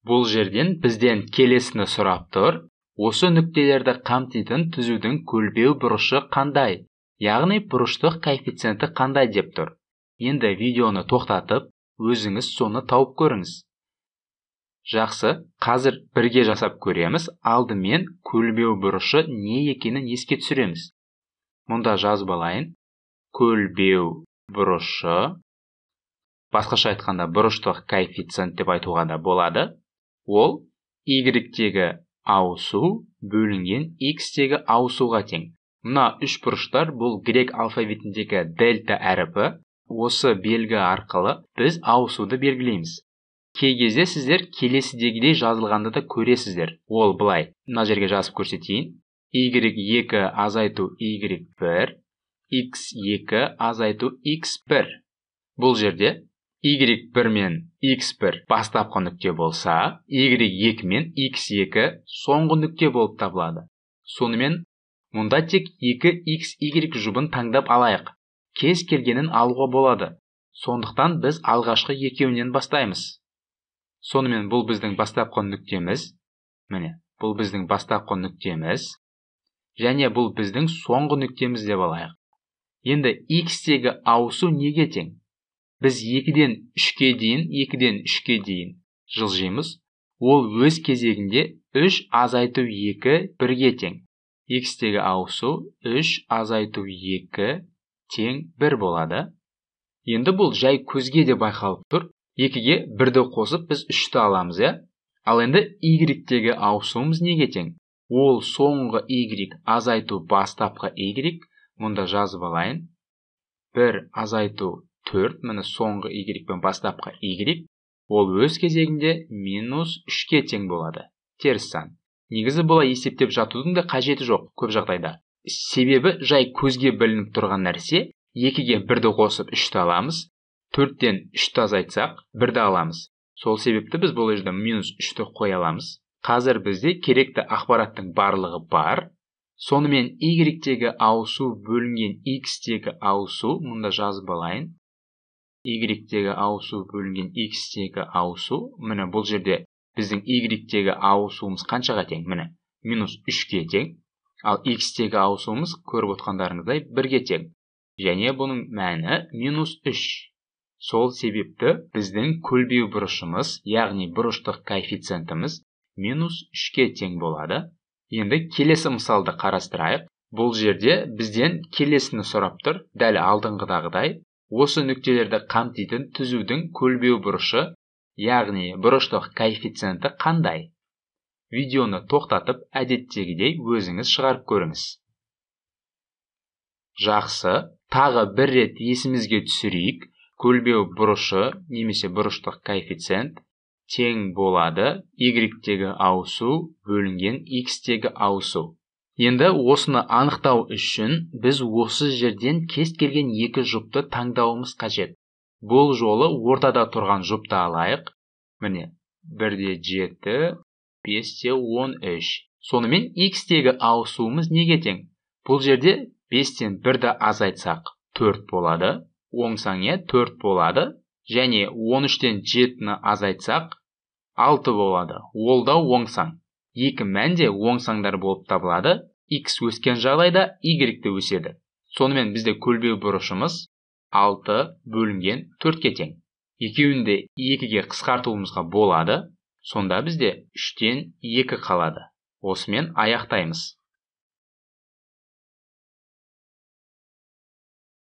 Бұл жерден бізден келесіні сұрап тұр. Осы нүктелерді қамтитын түзудің көлбеу бұрышы қандай? Яғни бұрыштық коэффициенті қандай деп тұр. Енді видеоны тоқтатып, өзіңіз соны тауып көріңіз. Жақсы, қазір бірге жасап көреміз. Алдымен көлбеу бұрышы не екенін еске түсіреміз. Мұнда жазып алайын. Көлбеу бұрышы, басқаша айтқанда бұрыштық коэффициент деп айтуға да болады. Ол y-тегі ауысу бөлінген x-тегі ауысуға тең. Мына үш бұрыштар бұл грек алфавитіндегі дельта әріпі. Осы белгі арқылы біз ауысуды белгілейміз. Кей кезде сіздер келесідегідей жазылғанды да көресіздер. Ол былай. Мына жерге жазып көрсетейін. y2 азайту y1, x2 азайту x1. Бұл жерде y1 мен x1 бастапқы нүкте болса, y2 мен x2 соңғы нүкте болып табылады. Сонымен, мұнда тек 2xy жұбын таңдап алайық. Кез келгенін алуға болады. Сондықтан біз алғашқы екеуінен бастаймыз. Сонымен бұл біздің бастапқы нүктеміз. Міне, бұл біздің бастапқы нүктеміз. Және бұл біздің соңғы нүктеміз деп алайық. Енді x-тегі ауысу неге тең? Біз 2-ден 3-ке дейін жылжимыз. Ол өз кезегінде 3 азайту 2 1-ге тең. X-тегі ауысу 3 азайту 2 тең 1 болады. Енді бұл жай көзге де байқалып тұр. 2-ге 1-ді қосып біз 3-ті аламыз, е? Ал енді y-тегі ауысуымыз неге тең? Ол соңғы y азайту бастапқы y. Мұнда жазып алайын. 1 азайту 4, міне соңғы y пен бастапқы y. Ол өз кезегінде минус 3-ке тең болады. Теріс сан. Негізі бұлай есептеп жатудың да қажеті жоқ көп жағдайда. Себебі жай көзге білініп тұрған нәрсе, 2-ге 1-ді қосып 3-ті аламыз, 4-тен 3-ті азайтсақ 1-ді аламыз. Сол себепті біз бұл жерде минус 3-ті қоя аламыз. Қазір бізде керекті ақпараттың барлығы бар. Сонымен y-тегі ауысу бөлінген x-тегі ауысу, мұнда жазып алайын. Y-тегі ауысу бөлінген x-тегі ауысу, міне бұл жерде біздің y-тегі ауысуымыз қаншаға тең? Міне, минус 3-ке тең. Ал x-тегі ауысуымыз көріп отқандарыңыздай 1-ге тең. Және бұның мәні минус 3. Сол себепті біздің көлбеу бұрышымыз, яғни бұрыштық коэффициентіміз минус 3-ке тең болады. Енді келесі мысалды қарастырайық. Бұл жерде бізден келесіні сұрап тұр. Дәл алдыңғыдағыдай, осы нүктелерді қамтитын түзудің көлбеу бұрышы, яғни бұрыштық коэффициенті қандай? Видеоны тоқтатып, әдеттегідей өзіңіз шығарып көріңіз. Жақсы, тағы бір рет есімізге түсірейік. Көлбеу бұрышы немесе бұрыштық коэффициент тең болады y-тегі ауысу бөлінген x-тегі ауысу. Енді осыны анықтау үшін біз осы жерден кез келген екі жұпты таңдауымыз қажет. Бұл жолы ортада тұрған жұпты алайық. Міне, 1-де 7, 5-те 13. Сонымен x-тегі ауысуымыз неге тең? Бұл жерде 5-тен 1-ді азайтсақ 4 болады. Оңсаң 4 болады. Және 13-тен 7-ні азайтсақ 6 болады. Ол да оңсаң. Екі мәнде оңсаңдар болып табылады. X өскен жағдайда y де өседі. Сонымен бізде көлбеу бұрышымыз 6 бөлінген 4-ке тең. Екеуінде 2-ге қысқартуымызға болады. Сонда бізде 3-тен 2 қалады. Осымен аяқтаймыз.